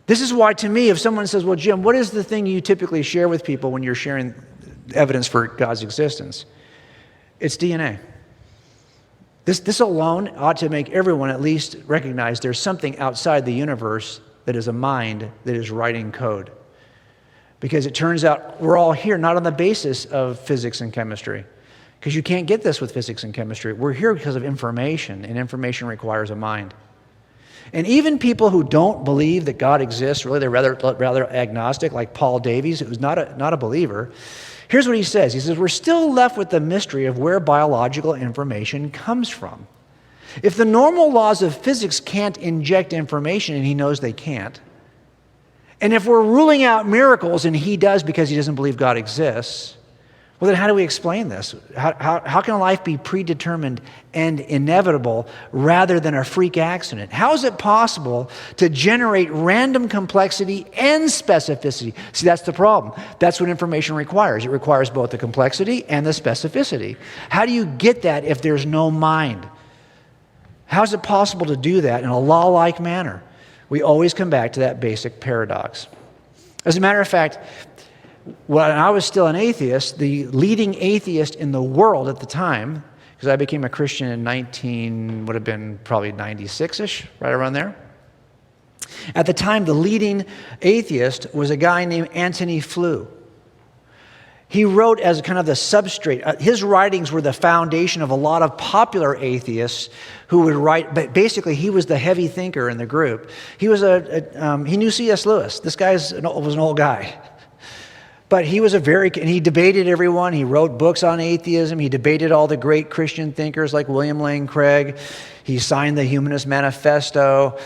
This is why, to me, if someone says, well, Jim, what is the thing you typically share with people when you're sharing evidence for God's existence? It's DNA. This alone ought to make everyone at least recognize there's something outside the universe that is a mind that is writing code. Because it turns out we're all here not on the basis of physics and chemistry. Because you can't get this with physics and chemistry. We're here because of information, and information requires a mind. And even people who don't believe that God exists, really they're rather agnostic, like Paul Davies, who's not a believer. Here's what he says. He says, we're still left with the mystery of where biological information comes from. If the normal laws of physics can't inject information, and he knows they can't, and if we're ruling out miracles, and he does because he doesn't believe God exists, well, then how do we explain this? How can life be predetermined and inevitable rather than a freak accident? How is it possible to generate random complexity and specificity? See, that's the problem. That's what information requires. It requires both the complexity and the specificity. How do you get that if there's no mind? How is it possible to do that in a law-like manner? We always come back to that basic paradox. As a matter of fact, when I was still an atheist, the leading atheist in the world at the time, because I became a Christian in would have been probably 96-ish, right around there. At the time, the leading atheist was a guy named Antony Flew. He wrote as kind of the substrate. His writings were the foundation of a lot of popular atheists who would write, but basically he was the heavy thinker in the group. He was he knew C.S. Lewis. This guy was an old guy. But he was and he debated everyone. He wrote books on atheism. He debated all the great Christian thinkers like William Lane Craig. He signed the Humanist Manifesto.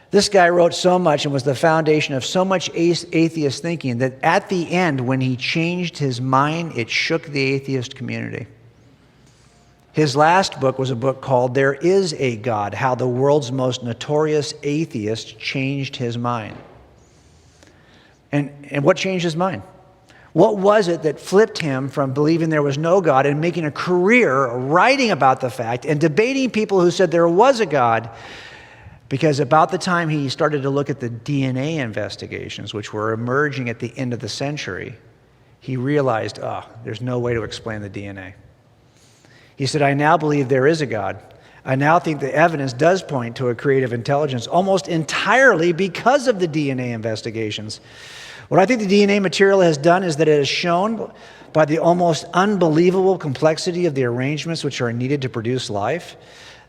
This guy wrote so much and was the foundation of so much atheist thinking that at the end, when he changed his mind, it shook the atheist community. His last book was a book called There Is a God, How the World's Most Notorious Atheist Changed His Mind. And what changed his mind? What was it that flipped him from believing there was no God and making a career writing about the fact and debating people who said there was a God? Because about the time he started to look at the DNA investigations, which were emerging at the end of the century, he realized, there's no way to explain the DNA. He said, I now believe there is a God. I now think the evidence does point to a creative intelligence almost entirely because of the DNA investigations. What I think the DNA material has done is that it has shown by the almost unbelievable complexity of the arrangements which are needed to produce life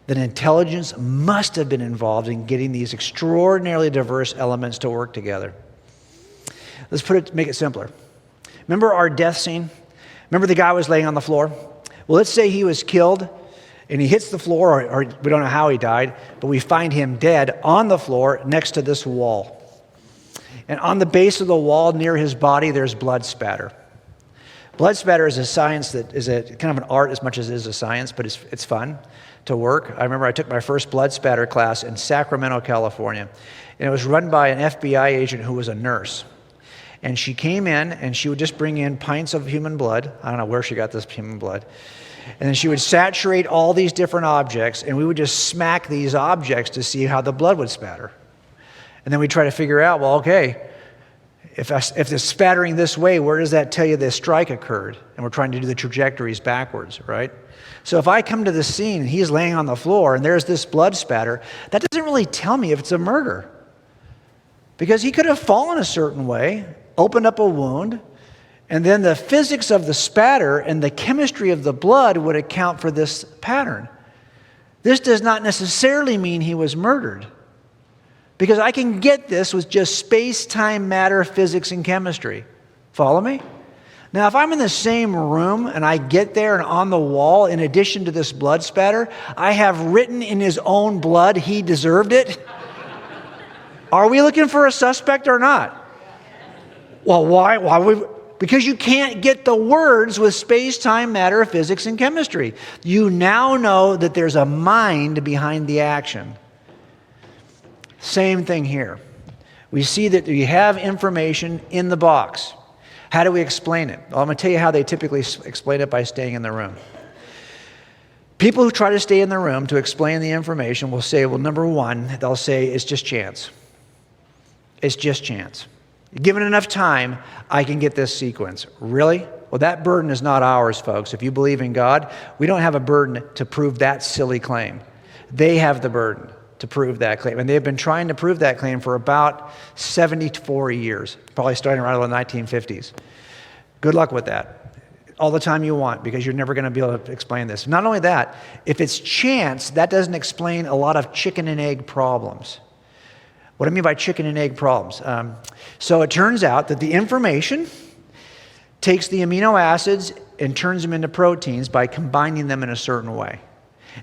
that intelligence must have been involved in getting these extraordinarily diverse elements to work together. Let's make it simpler. Remember our death scene? Remember the guy was laying on the floor? Well, let's say he was killed and he hits the floor, or we don't know how he died, but we find him dead on the floor next to this wall. And on the base of the wall near his body, there's blood spatter. Blood spatter is a science that is a kind of an art as much as it is a science, but it's fun to work. I remember I took my first blood spatter class in Sacramento, California, and it was run by an FBI agent who was a nurse. And she came in, and she would just bring in pints of human blood. I don't know where she got this human blood. And then she would saturate all these different objects, and we would just smack these objects to see how the blood would spatter. And then we try to figure out, well, okay, if it's spattering this way, where does that tell you this strike occurred? And we're trying to do the trajectories backwards, right? So if I come to the scene and he's laying on the floor and there's this blood spatter, that doesn't really tell me if it's a murder. Because he could have fallen a certain way, opened up a wound, and then the physics of the spatter and the chemistry of the blood would account for this pattern. This does not necessarily mean he was murdered. Because I can get this with just space, time, matter, physics, and chemistry. Follow me? Now, if I'm in the same room and I get there and on the wall, in addition to this blood spatter, I have written in his own blood he deserved it, are we looking for a suspect or not? Well, why? Because you can't get the words with space, time, matter, physics, and chemistry. You now know that there's a mind behind the action. Same thing here. We see that we have information in the box. How do we explain it? Well, I'm going to tell you how they typically explain it by staying in the room. People who try to stay in the room to explain the information will say, well, number one, they'll say it's just chance. It's just chance. Given enough time, I can get this sequence. Really? Well, that burden is not ours, folks. If you believe in God, we don't have a burden to prove that silly claim. They have the burden to prove that claim. And they've been trying to prove that claim for about 74 years, probably starting around the 1950s. Good luck with that. All the time you want, because you're never going to be able to explain this. Not only that, if it's chance, that doesn't explain a lot of chicken and egg problems. What I mean by chicken and egg problems. So it turns out that the information takes the amino acids and turns them into proteins by combining them in a certain way.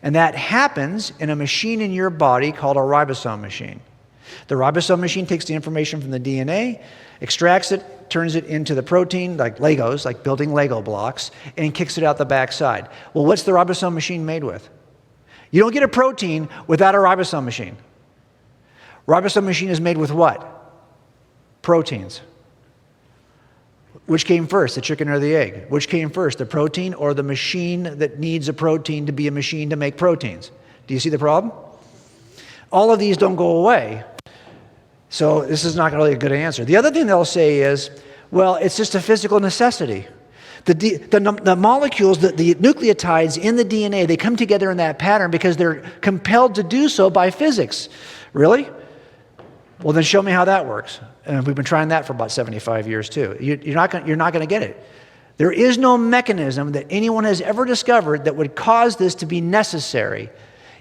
And that happens in a machine in your body called a ribosome machine. The ribosome machine takes the information from the DNA, extracts it, turns it into the protein, like Legos, like building Lego blocks, and kicks it out the backside. Well, what's the ribosome machine made with? You don't get a protein without a ribosome machine. Ribosome machine is made with what? Proteins. Which came first, the chicken or the egg? Which came first, the protein or the machine that needs a protein to be a machine to make proteins? Do you see the problem? All of these don't go away. So this is not really a good answer. The other thing they'll say is, well, it's just a physical necessity. The molecules, the nucleotides in the DNA, they come together in that pattern because they're compelled to do so by physics. Really? Well, then show me how that works. And we've been trying that for about 75 years too. You're not going to get it. There is no mechanism that anyone has ever discovered that would cause this to be necessary.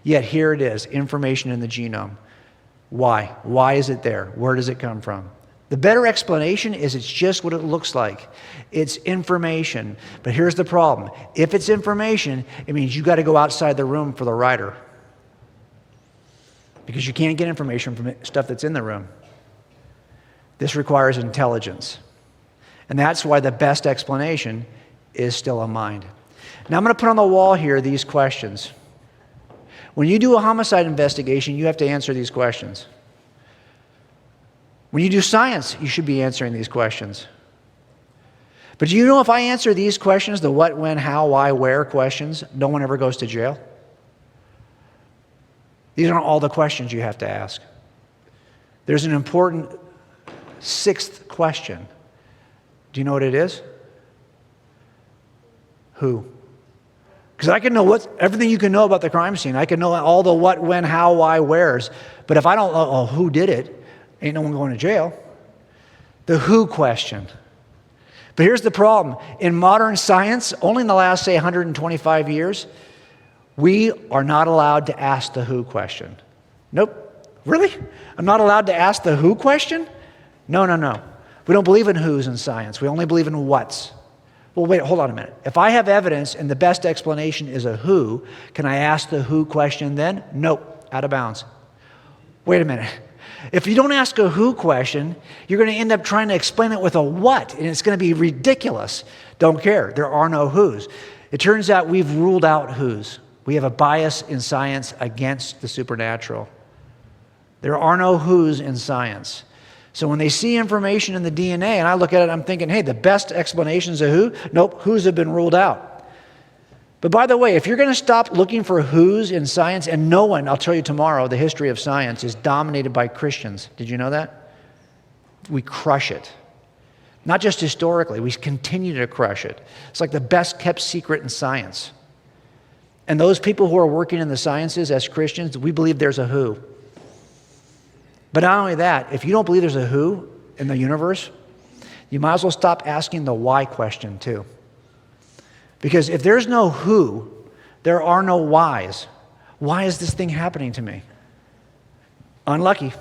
Yet here it is, information in the genome. Why? Why is it there? Where does it come from? The better explanation is it's just what it looks like. It's information. But here's the problem. If it's information, it means you got to go outside the room for the writer. Because you can't get information from stuff that's in the room. This requires intelligence. And that's why the best explanation is still a mind. Now I'm going to put on the wall here these questions. When you do a homicide investigation, you have to answer these questions. When you do science, you should be answering these questions. But do you know if I answer these questions, the what, when, how, why, where questions, no one ever goes to jail? These aren't all the questions you have to ask. There's an important sixth question. Do you know what it is? Who? Because I can know everything you can know about the crime scene. I can know all the what, when, how, why, wheres. But if I don't know who did it, ain't no one going to jail. The who question. But here's the problem. In modern science, only in the last, say, 125 years, we are not allowed to ask the who question. Nope. Really? I'm not allowed to ask the who question? No. We don't believe in who's in science. We only believe in what's. Well, wait, hold on a minute. If I have evidence and the best explanation is a who, can I ask the who question then? Nope, out of bounds. Wait a minute. If you don't ask a who question, you're going to end up trying to explain it with a what, and it's going to be ridiculous. Don't care. There are no who's. It turns out we've ruled out who's. We have a bias in science against the supernatural. There are no who's in science. So when they see information in the DNA, and I look at it, I'm thinking, hey, the best explanations of who? Nope, who's have been ruled out. But by the way, if you're going to stop looking for who's in science, and no one, I'll tell you tomorrow, the history of science is dominated by Christians. Did you know that? We crush it. Not just historically, we continue to crush it. It's like the best kept secret in science. And those people who are working in the sciences as Christians, we believe there's a who. But not only that, if you don't believe there's a who in the universe, you might as well stop asking the why question too. Because if there's no who, there are no whys. Why is this thing happening to me? Unlucky.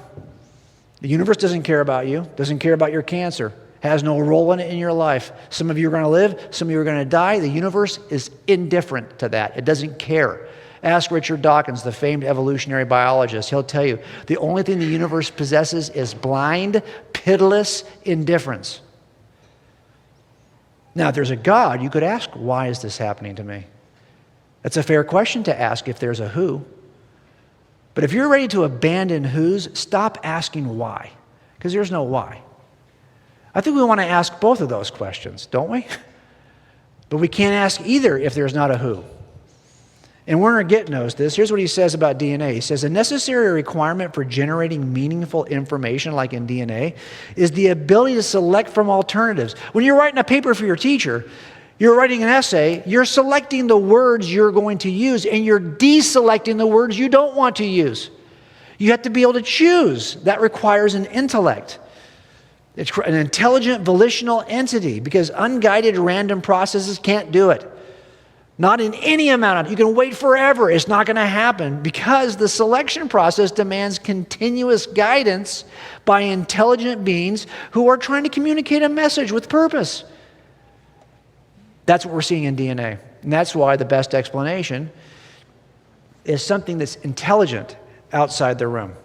The universe doesn't care about you, doesn't care about your cancer, has no role in it in your life. Some of you are going to live, some of you are going to die. The universe is indifferent to that. It doesn't care. Ask Richard Dawkins, the famed evolutionary biologist. He'll tell you the only thing the universe possesses is blind, pitiless indifference. Now, if there's a God, you could ask, why is this happening to me? That's a fair question to ask if there's a who. But if you're ready to abandon who's, stop asking why, because there's no why. I think we want to ask both of those questions, don't we? But we can't ask either if there's not a who. And Werner Gitt knows this. Here's what he says about DNA. He says, a necessary requirement for generating meaningful information, like in DNA, is the ability to select from alternatives. When you're writing a paper for your teacher, you're writing an essay, you're selecting the words you're going to use, and you're deselecting the words you don't want to use. You have to be able to choose. That requires an intellect. It's an intelligent, volitional entity, because unguided random processes can't do it. Not in any amount. You can wait forever. It's not going to happen, because the selection process demands continuous guidance by intelligent beings who are trying to communicate a message with purpose. That's what we're seeing in DNA. And that's why the best explanation is something that's intelligent outside the room.